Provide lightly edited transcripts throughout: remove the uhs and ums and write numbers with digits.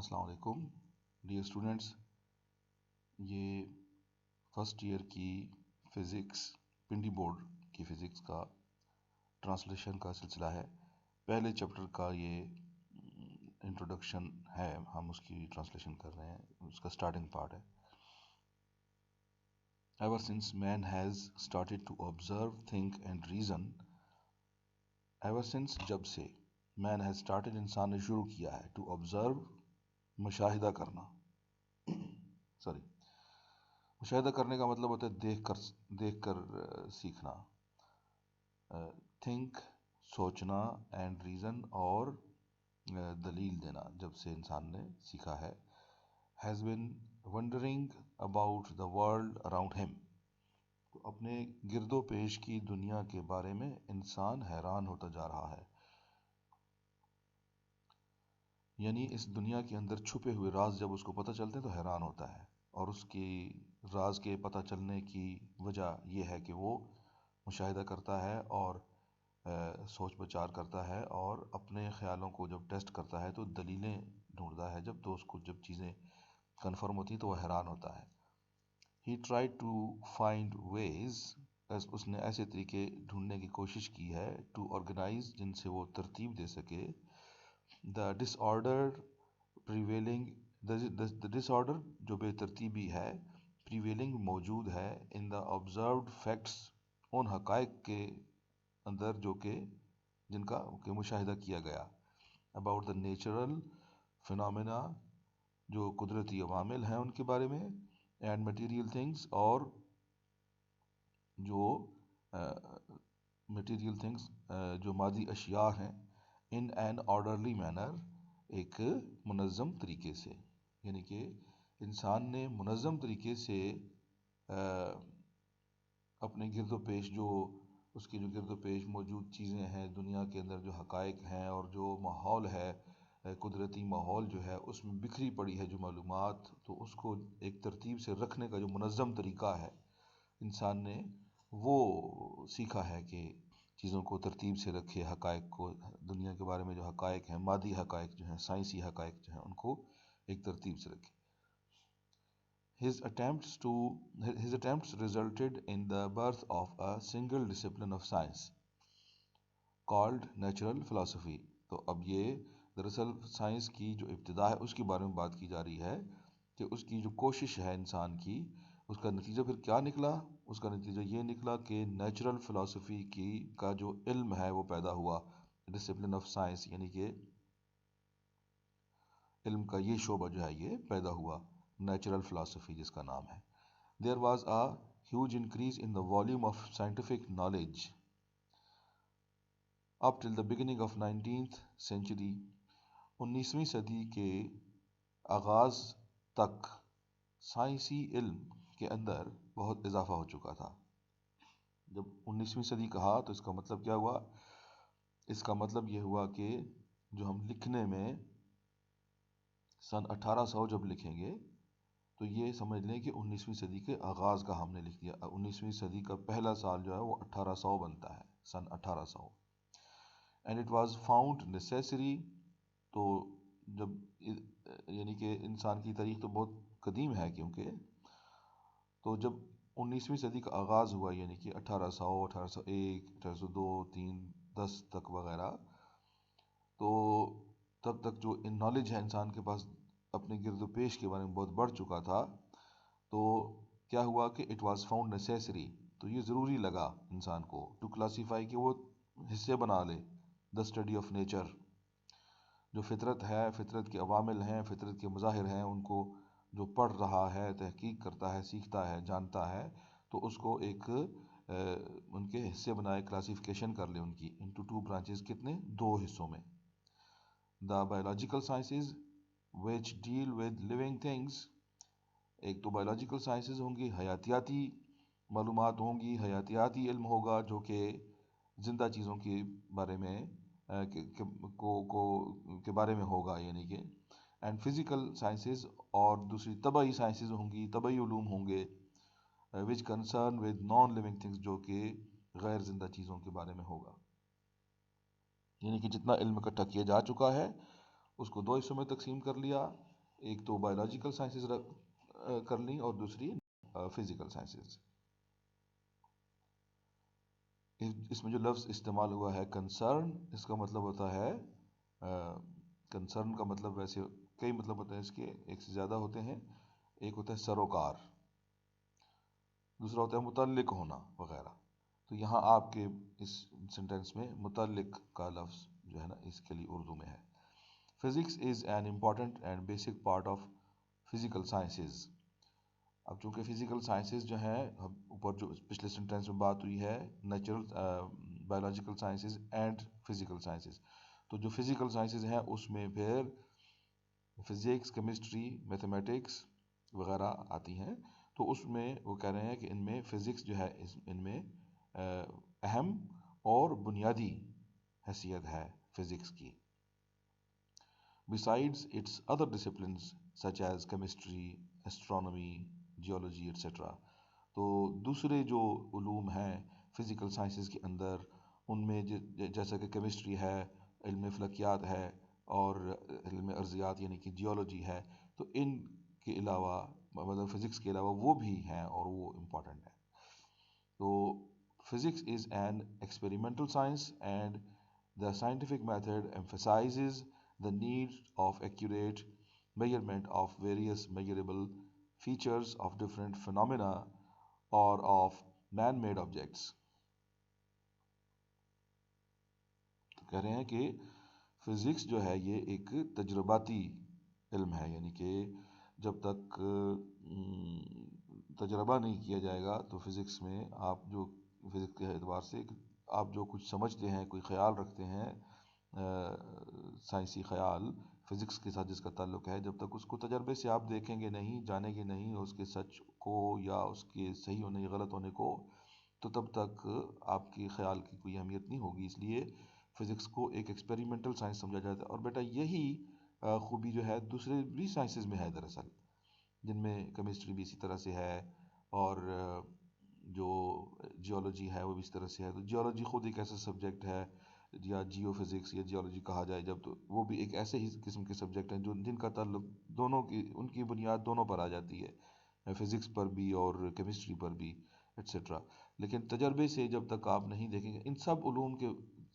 السلام علیکم dear students. یہ فرسٹ ایئر کی فزکس پنڈی بورڈ کی فزکس کا ٹرانسلیشن کا سلسلہ ہے. پہلے چیپٹر کا یہ انٹروڈکشن ہے، ہم اس کی ٹرانسلیشن کر رہے ہیں. اس کا اسٹارٹنگ پارٹ ہے. Ever since man has started to observe think and reason. Ever since جب سے مین ہیز اسٹارٹیڈ انسان نے شروع کیا ہے ٹو آبزرو مشاہدہ کرنا. مشاہدہ کرنے کا مطلب ہوتا ہے دیکھ کر سیکھنا. تھنک سوچنا، اینڈ ریزن اور دلیل دینا. جب سے انسان نے سیکھا ہے. Has been wondering about the world around ہم. تو اپنے گرد و پیش کی دنیا کے بارے میں انسان حیران ہوتا جا رہا ہے. یعنی اس دنیا کے اندر چھپے ہوئے راز جب اس کو پتہ چلتے ہیں تو حیران ہوتا ہے. اور اس کی راز کے پتہ چلنے کی وجہ یہ ہے کہ وہ مشاہدہ کرتا ہے اور سوچ بچار کرتا ہے، اور اپنے خیالوں کو جب ٹیسٹ کرتا ہے تو دلیلیں ڈھونڈتا ہے. جب چیزیں کنفرم ہوتی ہیں تو وہ حیران ہوتا ہے. ہی ٹرائی ٹو فائنڈ ویز. اس نے ایسے طریقے ڈھونڈنے کی کوشش کی ہے ٹو آرگنائز جن سے وہ ترتیب دے سکے. دا ڈس آرڈر پریویلنگ. دا ڈس آرڈر جو بے ترتیبی ہے، پریویلنگ موجود ہے، ان دا آبزروڈ فیکٹس ان حقائق کے اندر جن کا مشاہدہ کیا گیا. اباؤٹ دا نیچرل فنامنا جو قدرتی عوامل ہیں ان کے بارے میں. اینڈ مٹیریل تھنگس اور جو مٹیریل تھنگس جو مادی اشیاء ہیں. ان این آرڈرلی مینر ایک منظم طریقے سے. یعنی کہ انسان نے منظم طریقے سے اپنے گرد و پیش اس کی جو گرد و پیش موجود چیزیں ہیں دنیا کے اندر، جو حقائق ہیں اور جو ماحول ہے، قدرتی ماحول جو ہے اس میں بکھری پڑی ہے جو معلومات، تو اس کو ایک ترتیب سے رکھنے کا جو منظم طریقہ ہے انسان نے وہ سیکھا ہے کہ چیزوں کو ترتیب سے رکھے. حقائق کو، دنیا کے بارے میں جو حقائق ہیں، مادی حقائق جو ہیں، سائنسی حقائق جو ہیں، ان کو ایک ترتیب سے رکھے. His attempts resulted in the birth of a single discipline of science called natural philosophy. تو اب یہ دراصل سائنس کی جو ابتدا ہے اس کے بارے میں بات کی جا رہی ہے کہ اس کی جو کوشش ہے انسان کی، اس کا نتیجہ پھر کیا نکلا؟ اس کا نتیجہ یہ نکلا کہ نیچرل فلسفی کا جو علم ہے وہ پیدا ہوا. ڈسپلن آف سائنس یعنی کہ علم کا یہ شعبہ جو ہے یہ پیدا ہوا، نیچرل فلسفی جس کا نام ہے. There was a huge increase in the volume of scientific knowledge up till the beginning of 19th century. 19ویں صدی کے آغاز تک سائنسی علم کے اندر بہت اضافہ ہو چکا تھا. جب 19ویں صدی کہا تو اس کا مطلب کیا ہوا؟ اس کا مطلب یہ ہوا کہ جو ہم لکھنے میں سن 1800 جب لکھیں گے تو یہ سمجھ لیں کہ 19ویں صدی کے آغاز کا ہم نے لکھ دیا. 19ویں صدی کا پہلا سال جو ہے وہ 1800 بنتا ہے، سن 1800. And it was found necessary. تو جب یعنی کہ انسان کی تاریخ تو بہت قدیم ہے، کیونکہ تو جب 19ویں صدی کا آغاز ہوا یعنی کہ 1800، 1801، 1802، 3، 10 تک وغیرہ، تو تب تک جو نالج ہے انسان کے پاس اپنے گرد و پیش کے بارے میں بہت بڑھ چکا تھا. تو کیا ہوا کہ اٹ واز فاؤنڈ نیسیسری. تو یہ ضروری لگا انسان کو ٹو کلاسیفائی، کہ وہ حصے بنا لے دا اسٹڈی آف نیچر. جو فطرت ہے، فطرت کے عوامل ہیں، فطرت کے مظاہر ہیں، ان کو جو پڑھ رہا ہے، تحقیق کرتا ہے، سیکھتا ہے، جانتا ہے، تو اس کو ایک ان کے حصے بنائے، کلاسیفیکیشن کر لے ان کی انٹو 2 برانچز. کتنے؟ 2 حصوں میں. The biological sciences which deal with living things. ایک تو بایولوجیکل سائنسز ہوں گی، حیاتیاتی معلومات ہوں گی، حیاتیاتی علم ہوگا جو کہ زندہ چیزوں کے بارے میں کے بارے میں ہوگا، یعنی کہ اینڈ فزیکل سائنسز، اور دوسری طبعی سائنسز ہوں گی، طبعی علوم ہوں گے which concern with non living things, جو کہ غیر زندہ چیزوں کے بارے میں ہوگا. یعنی کہ جتنا علم اکٹھا کیا جا چکا ہے اس کو 2 حصوں میں تقسیم کر لیا. ایک تو بایولوجیکل سائنسز کر لیں اور دوسری فزیکل سائنسز. اس میں جو لفظ استعمال ہوا ہے کنسرن، اس کا مطلب ہوتا ہے کنسرن کا مطلب ویسے کئی مطلب ہوتے ہیں اس کے، ایک سے زیادہ ہوتے ہیں. ایک ہوتا ہے سروکار، دوسرا ہوتا ہے متعلق ہونا وغیرہ. تو یہاں آپ کے اس سینٹینس میں متعلق کا لفظ جو ہے نا اس کے لیے اردو میں ہے. Physics is an important and basic part of physical sciences. اب چونکہ فزیکل سائنسز جو ہیں، اوپر جو پچھلے سینٹینس میں بات ہوئی ہے natural biological sciences and physical sciences, تو جو فزیکل سائنسز ہیں اس میں پھر فزکس، کیمسٹری، میتھمیٹکس وغیرہ آتی ہیں. تو اس میں وہ کہہ رہے ہیں کہ ان میں فزکس جو ہے ان میں اہم اور بنیادی حیثیت ہے فزکس کی. Besides its other disciplines such as chemistry, astronomy, geology, etc. تو دوسرے جو علوم ہیں فزیکل سائنسز کے اندر، ان میں جیسا کہ کیمسٹری ہے، علم فلکیات ہے، اور علم ارضیات یعنی کہ جیولوجی ہے، تو ان کے علاوہ مطلب فزکس کے علاوہ وہ بھی ہیں اور وہ امپورٹنٹ ہیں. تو physics is an experimental science, and the scientific method emphasizes the need of accurate measurement of various measurable features of different phenomena or of man-made objects. تو کہہ رہے ہیں کہ فزکس جو ہے یہ ایک تجرباتی علم ہے، یعنی کہ جب تک تجربہ نہیں کیا جائے گا تو فزکس میں آپ جو فزکس کے اعتبار سے آپ جو کچھ سمجھتے ہیں، کوئی خیال رکھتے ہیں، سائنسی خیال فزکس کے ساتھ جس کا تعلق ہے، جب تک اس کو تجربے سے آپ دیکھیں گے نہیں، جانیں گے نہیں اس کے سچ کو یا اس کے صحیح ہونے غلط ہونے کو، تو تب تک آپ کے خیال کی کوئی اہمیت نہیں ہوگی. اس لیے فزکس کو ایک ایکسپیریمنٹل سائنس سمجھا جاتا ہے. اور بیٹا یہی خوبی جو ہے دوسرے بھی سائنسز میں ہے دراصل، جن میں کیمسٹری بھی اسی طرح سے ہے، اور جو جیولوجی ہے وہ بھی اس طرح سے ہے. تو جیولوجی خود ایک ایسا سبجیکٹ ہے، یا جیو فزکس یا جیولوجی کہا جائے جب، تو وہ بھی ایک ایسے ہی قسم کے سبجیکٹ ہیں جن کا تعلق دونوں کی، ان کی بنیاد دونوں پر آ جاتی ہے، فزکس پر بھی اور کیمسٹری پر بھی ایٹسٹرا. لیکن تجربے سے جب تک آپ نہیں دیکھیں گے، ان سب علوم کے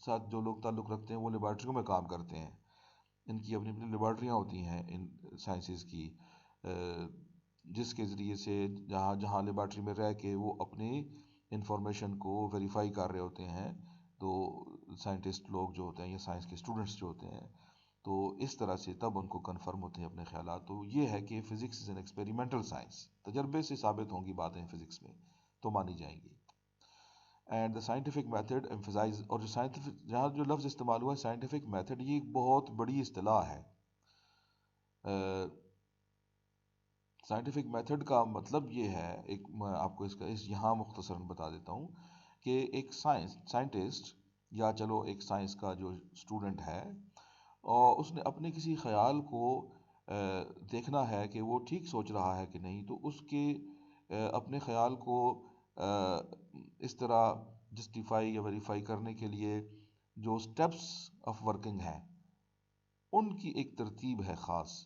ساتھ جو لوگ تعلق رکھتے ہیں وہ لیبارٹریوں میں کام کرتے ہیں. ان کی اپنی اپنی لیبارٹریاں ہوتی ہیں ان سائنسز کی، جس کے ذریعے سے جہاں جہاں لیبارٹری میں رہ کے وہ اپنی انفارمیشن کو ویریفائی کر رہے ہوتے ہیں. تو سائنٹسٹ لوگ جو ہوتے ہیں یا سائنس کے اسٹوڈنٹس جو ہوتے ہیں، تو اس طرح سے تب ان کو کنفرم ہوتے ہیں اپنے خیالات. تو یہ ہے کہ physics is an experimental science, تجربے سے ثابت ہوں گی باتیں فزکس میں تو مانی جائیں گی. And the scientific method emphasize, اور جو سائنٹیفک جہاں جو لفظ استعمال ہوا ہے سائنٹیفک میتھڈ، یہ ایک بہت بڑی اصطلاح ہے. سائنٹیفک میتھڈ کا مطلب یہ ہے، ایک میں آپ کو اس کا یہاں مختصراً بتا دیتا ہوں کہ ایک سائنٹسٹ یا چلو ایک سائنس کا جو اسٹوڈنٹ ہے، اور اس نے اپنے کسی خیال کو دیکھنا ہے کہ وہ ٹھیک سوچ رہا ہے کہ نہیں، تو اس کے اپنے خیال کو اس طرح جسٹیفائی یا ویریفائی کرنے کے لیے جو سٹیپس آف ورکنگ ہیں ان کی ایک ترتیب ہے خاص.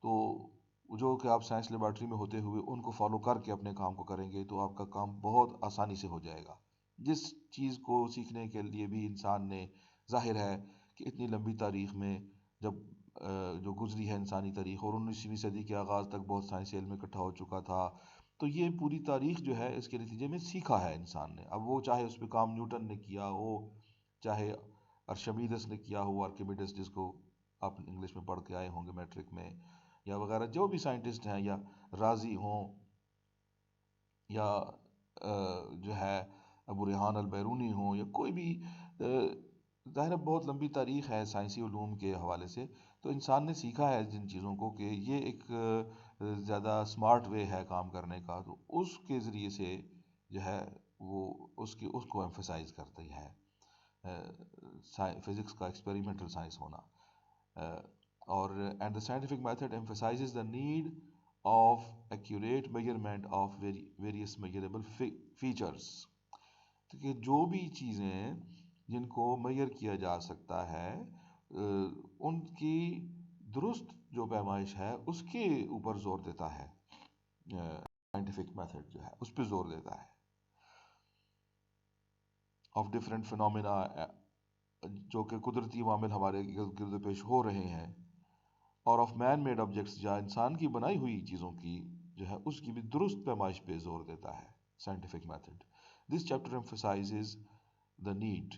تو جو کہ آپ سائنس لیبارٹری میں ہوتے ہوئے ان کو فالو کر کے اپنے کام کو کریں گے تو آپ کا کام بہت آسانی سے ہو جائے گا. جس چیز کو سیکھنے کے لیے بھی انسان نے، ظاہر ہے کہ اتنی لمبی تاریخ میں جب جو گزری ہے انسانی تاریخ، اور 19ویں صدی کے آغاز تک بہت سائنسی علم اکٹھا ہو چکا تھا، تو یہ پوری تاریخ جو ہے اس کے نتیجے میں سیکھا ہے انسان نے. اب وہ چاہے اس پہ کام نیوٹن نے کیا ہو، چاہے ارشمیدس نے کیا ہو، آرکیمیڈس جس کو آپ انگلش میں پڑھ کے آئے ہوں گے میٹرک میں، یا وغیرہ جو بھی سائنٹسٹ ہیں، یا رازی ہوں، یا جو ہے ابو ریحان البیرونی ہوں، یا کوئی بھی، ظاہر بہت لمبی تاریخ ہے سائنسی علوم کے حوالے سے. تو انسان نے سیکھا ہے جن چیزوں کو کہ یہ ایک زیادہ سمارٹ وے ہے کام کرنے کا، تو اس کے ذریعے سے جو ہے وہ اس کو ایمفسائز کرتی ہے فزکس کا ایکسپیریمنٹل سائنس ہونا. اور and the scientific method emphasizes the need of accurate measurement of various measurable features. کہ جو بھی چیزیں جن کو میئر کیا جا سکتا ہے ان کی درست جو پیمائش ہے اس کے اوپر زور دیتا ہے، سائنٹیفک میتھڈ جو ہے اس پہ زور دیتا ہے، آف ڈفرینٹ فنومینا جو کہ قدرتی عوامل ہمارے گرد پیش ہو رہے ہیں، اور آف مین میڈ آبجیکٹس یا انسان کی بنائی ہوئی چیزوں کی جو ہے اس کی بھی درست پیمائش پہ زور دیتا ہے scientific method. This chapter emphasizes the need.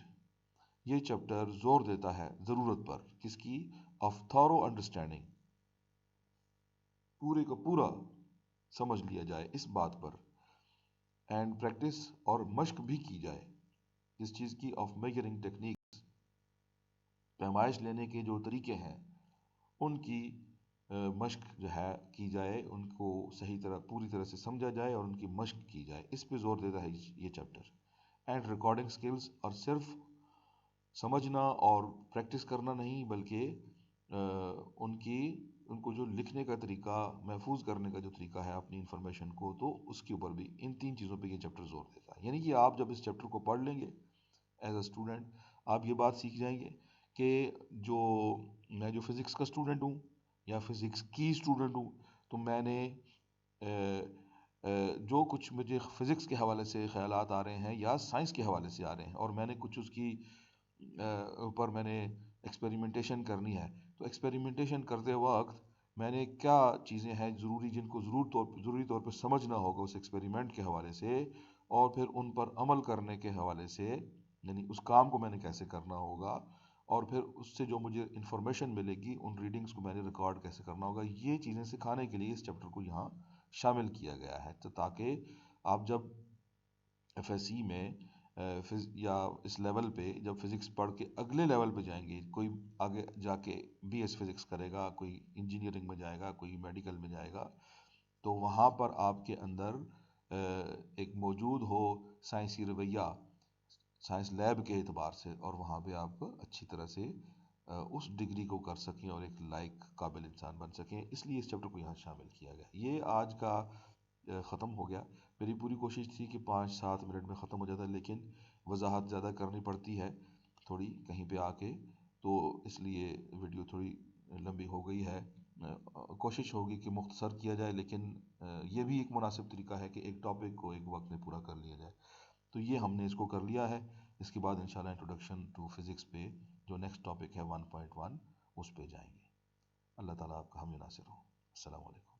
یہ چیپٹر زور دیتا ہے ضرورت پر، کس کی؟ آف thorough understanding، پورے کا پورا سمجھ لیا جائے اس بات پر، اینڈ پریکٹس اور مشق بھی کی جائے اس چیز کی، آف میجرنگ ٹیکنیکس، پیمائش لینے کے جو طریقے ہیں ان کی مشق جو ہے کی جائے، ان کو صحیح طرح پوری طرح سے سمجھا جائے اور ان کی مشق کی جائے، اس پہ زور دیتا ہے یہ چیپٹر. اینڈ ریکارڈنگ سکلز، اور صرف سمجھنا اور پریکٹس کرنا نہیں بلکہ ان کو جو لکھنے کا طریقہ، محفوظ کرنے کا جو طریقہ ہے اپنی انفارمیشن کو، تو اس کے اوپر بھی ان 3 چیزوں پہ یہ چیپٹر زور دیتا ہے. یعنی کہ آپ جب اس چیپٹر کو پڑھ لیں گے ایز اے اسٹوڈنٹ، آپ یہ بات سیکھ جائیں گے کہ میں جو فزکس کا اسٹوڈنٹ ہوں یا فزکس کی اسٹوڈنٹ ہوں، تو میں نے جو کچھ مجھے فزکس کے حوالے سے خیالات آ رہے ہیں یا سائنس کے حوالے سے آ رہے ہیں، اور میں نے کچھ اس کی اوپر میں نے ایکسپیریمنٹیشن کرنی ہے، تو ایکسپیریمنٹیشن کرتے وقت میں نے کیا چیزیں ہیں ضروری جن کو ضروری طور پہ سمجھنا ہوگا اس ایکسپیریمنٹ کے حوالے سے، اور پھر ان پر عمل کرنے کے حوالے سے، یعنی اس کام کو میں نے کیسے کرنا ہوگا، اور پھر اس سے جو مجھے انفارمیشن ملے گی ان ریڈنگز کو میں نے ریکارڈ کیسے کرنا ہوگا. یہ چیزیں سکھانے کے لیے اس چیپٹر کو یہاں شامل کیا گیا ہے، تاکہ آپ جب ایف ایس سی میں یا اس لیول پہ جب فزکس پڑھ کے اگلے لیول پہ جائیں گے، کوئی آگے جا کے بی ایس فزکس کرے گا، کوئی انجینئرنگ میں جائے گا، کوئی میڈیکل میں جائے گا، تو وہاں پر آپ کے اندر ایک موجود ہو سائنسی رویہ سائنس لیب کے اعتبار سے، اور وہاں پہ آپ اچھی طرح سے اس ڈگری کو کر سکیں اور ایک لائق قابل انسان بن سکیں. اس لیے اس چیپٹر کو یہاں شامل کیا گیا. یہ آج کا ختم ہو گیا. میری پوری کوشش تھی کہ 5-7 منٹ میں ختم ہو جاتا ہے، لیکن وضاحت زیادہ کرنی پڑتی ہے تھوڑی کہیں پہ آ کے، تو اس لیے ویڈیو تھوڑی لمبی ہو گئی ہے. کوشش ہوگی کہ مختصر کیا جائے، لیکن یہ بھی ایک مناسب طریقہ ہے کہ ایک ٹاپک کو ایک وقت میں پورا کر لیا جائے. تو یہ ہم نے اس کو کر لیا ہے. اس کے بعد انشاءاللہ انٹروڈکشن ٹو فزکس پہ جو نیکسٹ ٹاپک ہے 1.1 اس پہ جائیں گے. اللہ تعالیٰ آپ کا حامی ناصر ہو. السلام علیکم.